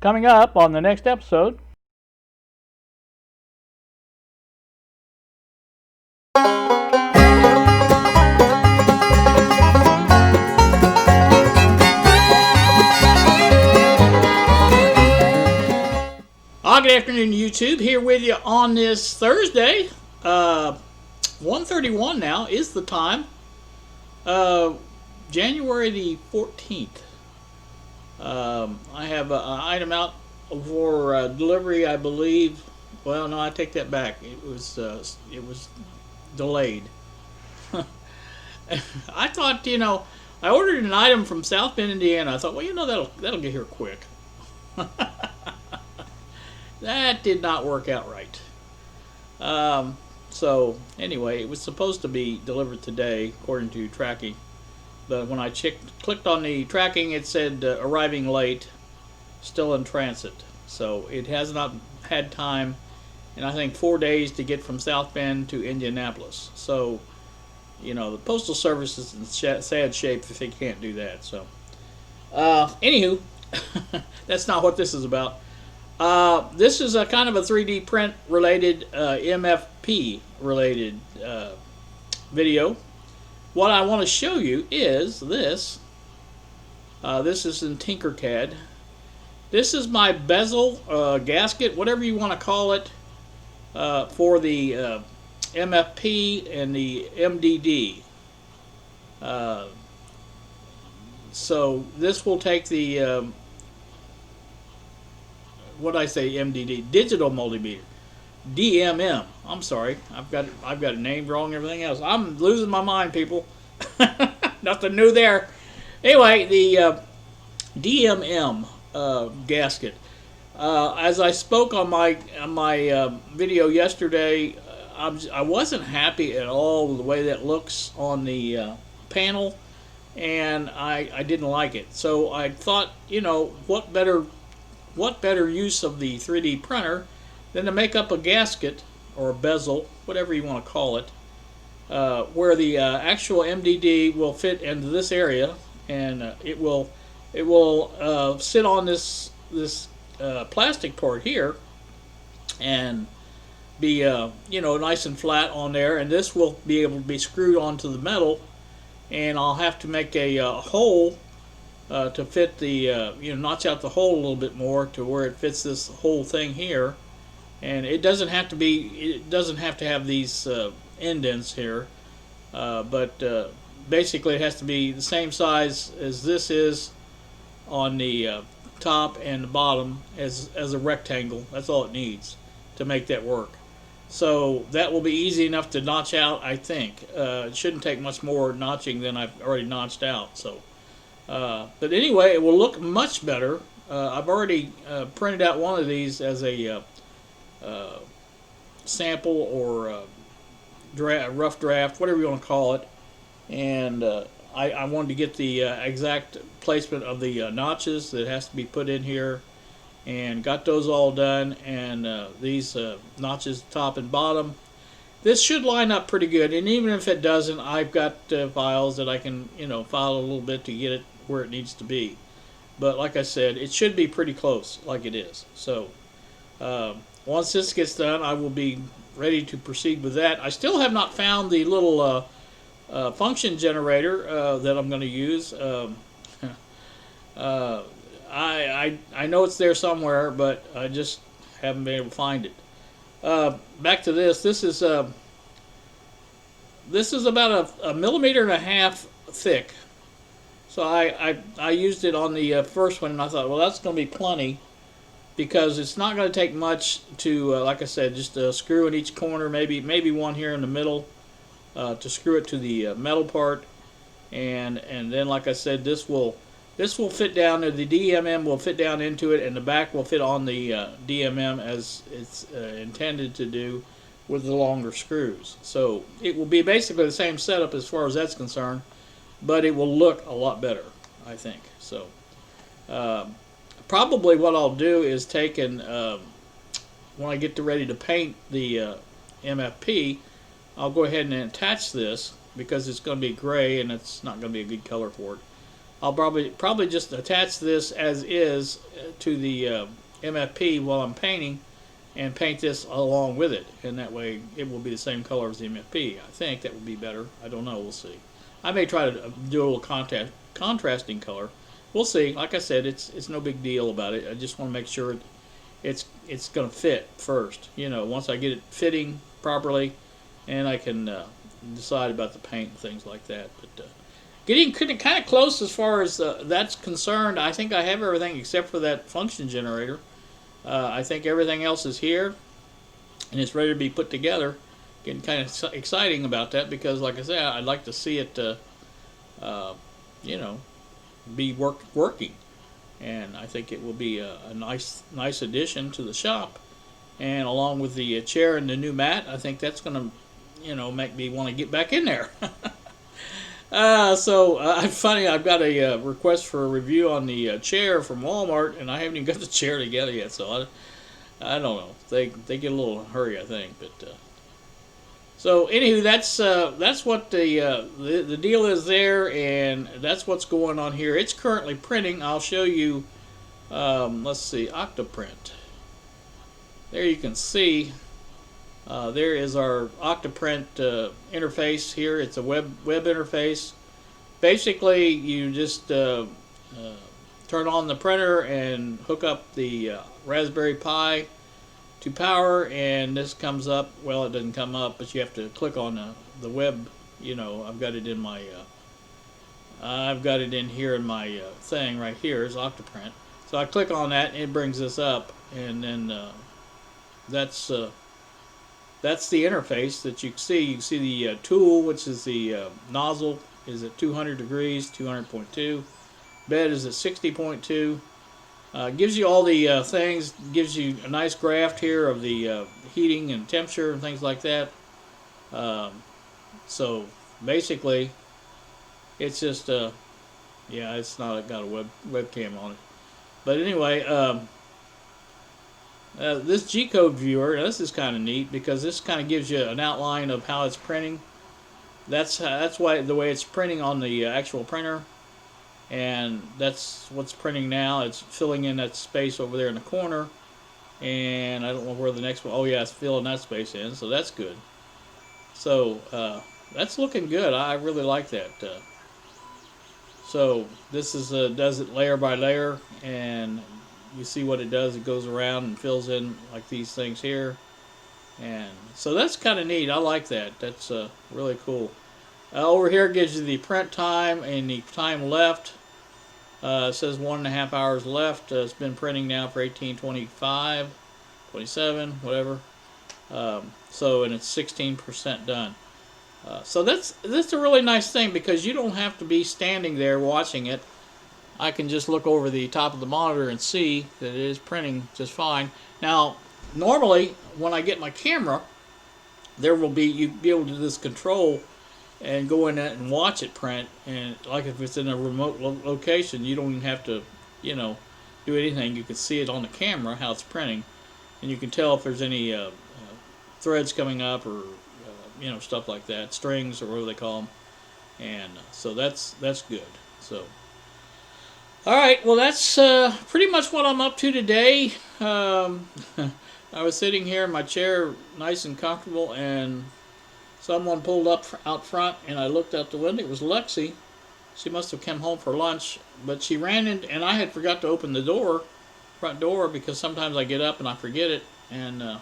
Coming up on the next episode. Good afternoon, YouTube. Here with you on this Thursday. 1:31 now is the time. January the 14th. I have an item out for delivery, I believe. Well, no, I take that back. It was delayed. I thought, I ordered an item from South Bend, Indiana. I thought, well, that'll get here quick. That did not work out right. So anyway, it was supposed to be delivered today, according to tracking. But when I clicked on the tracking, it said arriving late, still in transit. So it has not had time, and I think 4 days to get from South Bend to Indianapolis. So, the Postal Service is in sad shape if they can't do that. So, anywho, that's not what this is about. This is a kind of a 3D print related, MFP related video. What I want to show you is this. This is in Tinkercad. This is my bezel, gasket, whatever you want to call it, for the MFP and the MDD. So this will take the what did I say? MDD, digital multimeter, DMM. I'm sorry, I've got it named wrong. Everything else, I'm losing my mind, people. Nothing new there. Anyway, the DMM gasket. As I spoke on my video yesterday, I wasn't happy at all with the way that looks on the panel, and I didn't like it. So I thought, what better use of the 3D printer than to make up a gasket or a bezel, whatever you want to call it, where the actual MDD will fit into this area, and it will sit on this plastic part here, and be nice and flat on there, and this will be able to be screwed onto the metal, and I'll have to make a hole to fit the notch out the hole a little bit more to where it fits this whole thing here, and it doesn't have to have these indents here, but basically it has to be the same size as this is on the top and the bottom as a rectangle. That's all it needs to make that work. So that will be easy enough to notch out, I think. It shouldn't take much more notching than I've already notched out. So. But anyway, it will look much better. I've already printed out one of these as a sample or rough draft, whatever you want to call it. And I wanted to get the exact placement of the notches that has to be put in here, and got those all done. And these notches, top and bottom, this should line up pretty good. And even if it doesn't, I've got files that I can file a little bit to get it where it needs to be. But like I said, it should be pretty close like it is. So once this gets done, I will be ready to proceed with that. I still have not found the little function generator that I'm going to use. I know it's there somewhere, but I just haven't been able to find it. Back to this. This is about a millimeter and a half thick. So I used it on the first one, and I thought, well, that's going to be plenty, because it's not going to take much to, like I said, just a screw in each corner, maybe one here in the middle, to screw it to the metal part, and then, like I said, this will fit down there. The DMM will fit down into it, and the back will fit on the DMM as it's intended to do, with the longer screws. So it will be basically the same setup as far as that's concerned, but it will look a lot better, I think. So probably what I'll do is take and when I get ready to paint the MFP, I'll go ahead and attach this, because it's going to be gray and it's not going to be a good color for it. I'll probably just attach this as is to the MFP while I'm painting, and paint this along with it, and that way it will be the same color as the MFP. I think that would be better. I don't know. We'll see. I may try to do a little contrasting color. We'll see. Like I said, it's no big deal about it. I just want to make sure it's going to fit first. You know, once I get it fitting properly, and I can decide about the paint and things like that. But getting kind of close as far as that's concerned. I think I have everything except for that function generator. I think everything else is here, and it's ready to be put together. Getting kind of exciting about that because, like I said, I'd like to see it, you know, be working. And I think it will be a nice addition to the shop. And along with the chair and the new mat, I think that's going to, you know, make me want to get back in there. Funny, I've got a request for a review on the chair from Walmart, and I haven't even got the chair together yet, so I don't know. They get a little hurry, I think. But so anywho, that's what the deal is there, and that's what's going on here. It's currently printing. I'll show you. Let's see, Octoprint. There you can see. There is our Octoprint interface here. It's a web interface. Basically, you just turn on the printer and hook up the Raspberry Pi to power, and this comes up. Well, it doesn't come up, but you have to click on the web. You know, I've got it in my here in my thing right here is Octoprint. So I click on that, and it brings this up, and then that's the interface that you can see. You can see the tool, which is the nozzle, is at 200 degrees, 200.2. Bed is at 60.2. Gives you all the things. Gives you a nice graph here of the heating and temperature and things like that. So basically, it's just yeah, it's not got a webcam on it. But anyway. This G-code viewer, this is kind of neat because this kind of gives you an outline of how it's printing. That's why the way it's printing on the actual printer, and that's what's printing now. It's filling in that space over there in the corner, and I don't know where the next one. Oh yeah, it's filling that space in, so that's good. So that's looking good. I really like that. So this is does it layer by layer, and you see what it does. It goes around and fills in like these things here, and so that's kind of neat. I like that. That's really cool. Over here it gives you the print time and the time left. It says 1.5 hours left. It's been printing now for 18:25, 27, whatever. So and it's 16% done. So that's a really nice thing because you don't have to be standing there watching it. I can just look over the top of the monitor and see that it is printing just fine. Now, normally when I get my camera, there will be you'd be able to do this control and go in it and watch it print. And like if it's in a remote location, you don't even have to, you know, do anything. You can see it on the camera how it's printing, and you can tell if there's any threads coming up or you know, stuff like that, strings or whatever they call them. And so that's good. So. Alright, well that's pretty much what I'm up to today. I was sitting here in my chair nice and comfortable, and someone pulled up out front, and I looked out the window. It was Lexi. She must have come home for lunch, but she ran in, and I had forgot to open the front door, because sometimes I get up and I forget it, and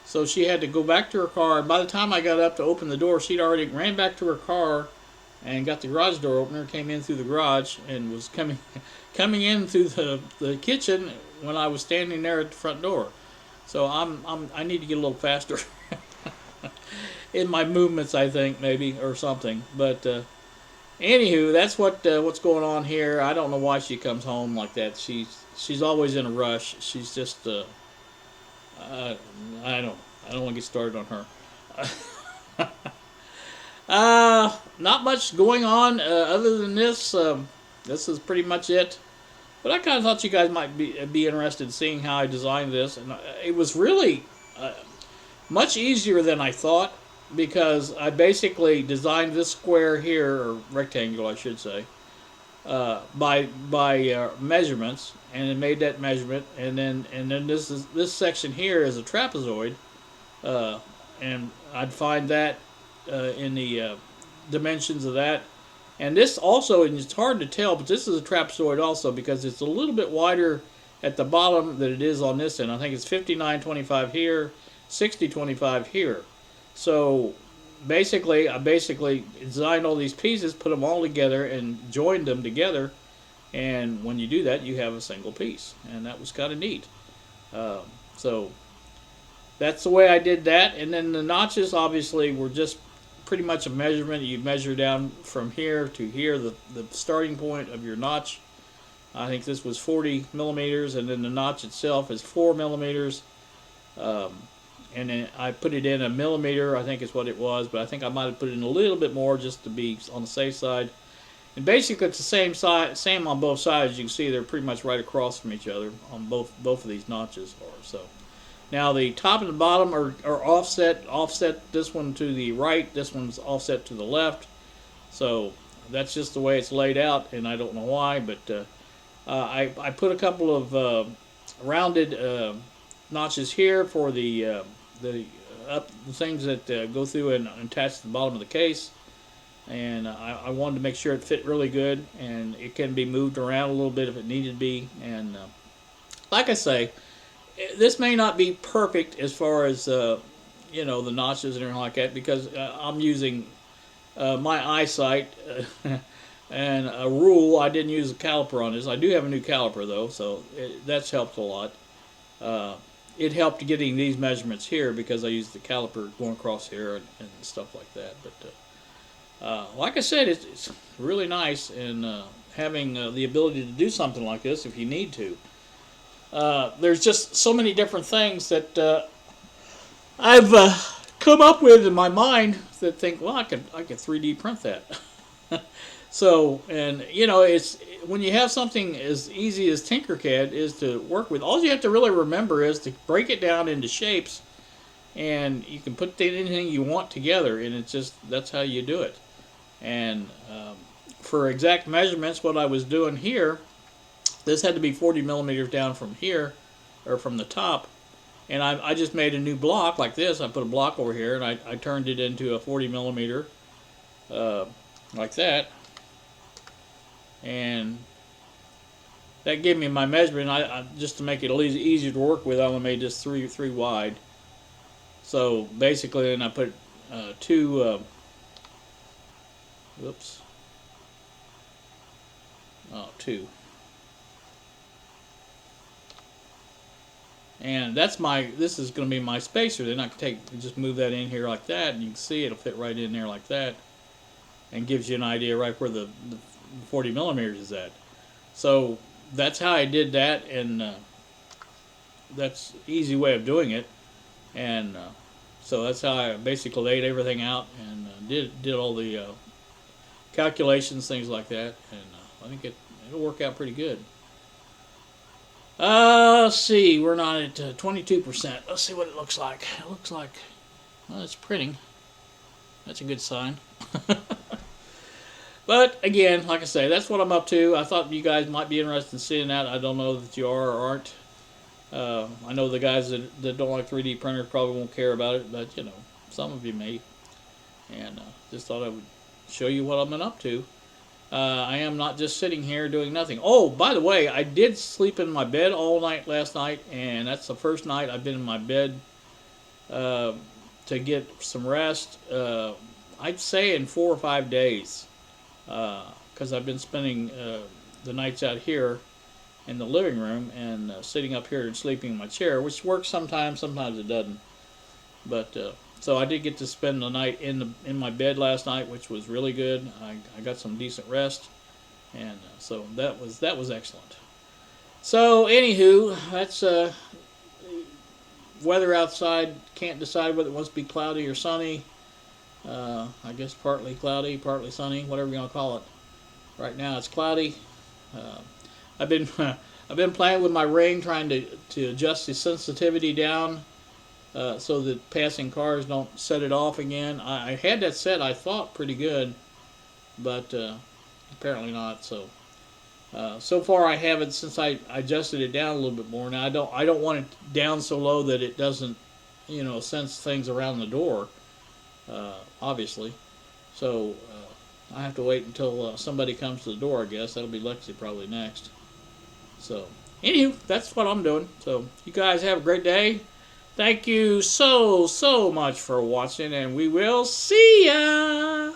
so she had to go back to her car. By the time I got up to open the door, she'd already ran back to her car and got the garage door opener, came in through the garage, and was coming in through the kitchen when I was standing there at the front door. So I need to get a little faster in my movements, I think, maybe, or something. But anywho, that's what's going on here. I don't know why she comes home like that. She's always in a rush. She's just I don't want to get started on her. Not much going on other than this. This is pretty much it. But I kind of thought you guys might be interested in seeing how I designed this, and it was really much easier than I thought, because I basically designed this square here, or rectangle, I should say, by measurements, and it made that measurement, and then this section here is a trapezoid, uh, and I'd find that in the dimensions of that. And this also, and it's hard to tell, but this is a trapezoid also because it's a little bit wider at the bottom than it is on this end. I think it's 59.25 here, 60.25 here. So basically, I basically designed all these pieces, put them all together, and joined them together. And when you do that, you have a single piece, and that was kind of neat. So that's the way I did that. And then the notches obviously were just pretty much a measurement. You measure down from here to here, the starting point of your notch. I think this was 40 millimeters, and then the notch itself is 4 millimeters. And then I put it in a millimeter, I think is what it was, but I think I might have put it in a little bit more just to be on the safe side. And basically it's the same on both sides. You can see they're pretty much right across from each other on both of these notches are. So now the top and the bottom are offset. Offset this one to the right, this one's offset to the left. So that's just the way it's laid out, and I don't know why, but I put a couple of rounded notches here for the things that go through and attach to the bottom of the case. And I wanted to make sure it fit really good, and it can be moved around a little bit if it needed to be. And like I say, this may not be perfect as far as the notches and everything like that, because I'm using my eyesight and a rule. I didn't use a caliper on this. I do have a new caliper though, so that's helped a lot. It helped getting these measurements here because I used the caliper going across here and stuff like that. But like I said, it's really nice, and having the ability to do something like this if you need to. There's just so many different things that I've come up with in my mind that think, well, I could 3D print that. So, and it's when you have something as easy as Tinkercad is to work with, all you have to really remember is to break it down into shapes, and you can put anything you want together, and it's just, that's how you do it. And for exact measurements, what I was doing here, this had to be 40 millimeters down from here, or from the top, and I just made a new block like this. I put a block over here, and I turned it into a 40 millimeter like that. And that gave me my measurement. I just to make it a little easier to work with, I only made this three wide. So basically, then I put two. Two. And that's this is going to be my spacer. Then I can just move that in here like that, and you can see it'll fit right in there like that, and gives you an idea right where the 40 millimeters is at. So that's how I did that, and that's an easy way of doing it. And so that's how I basically laid everything out and did all the calculations, things like that. And I think it'll work out pretty good. Let's see, we're not at 22%. Let's see what it looks like. It looks like, well, it's printing. That's a good sign. But again, like I say, that's what I'm up to. I thought you guys might be interested in seeing that. I don't know that you are or aren't. I know the guys that don't like 3D printers probably won't care about it, but some of you may. And just thought I would show you what I've been up to. I am not just sitting here doing nothing. Oh, by the way, I did sleep in my bed all night last night, and that's the first night I've been in my bed to get some rest. I'd say in 4 or 5 days. Because I've been spending the nights out here in the living room and sitting up here and sleeping in my chair, which works sometimes it doesn't. But so I did get to spend the night in my bed last night, which was really good. I got some decent rest, and so that was excellent. So anywho, that's weather outside. Can't decide whether it wants to be cloudy or sunny. I guess partly cloudy, partly sunny, whatever you want to call it. Right now it's cloudy. I've been playing with my ring, trying to adjust the sensitivity down so that passing cars don't set it off again. I had that set, I thought, pretty good, but apparently not. So So far I haven't, since I adjusted it down a little bit more. Now I don't want it down so low that it doesn't, sense things around the door, obviously. So I have to wait until somebody comes to the door, I guess. That'll be Lexi probably next. So, anywho, that's what I'm doing. So, you guys have a great day. Thank you so much for watching, and we will see ya!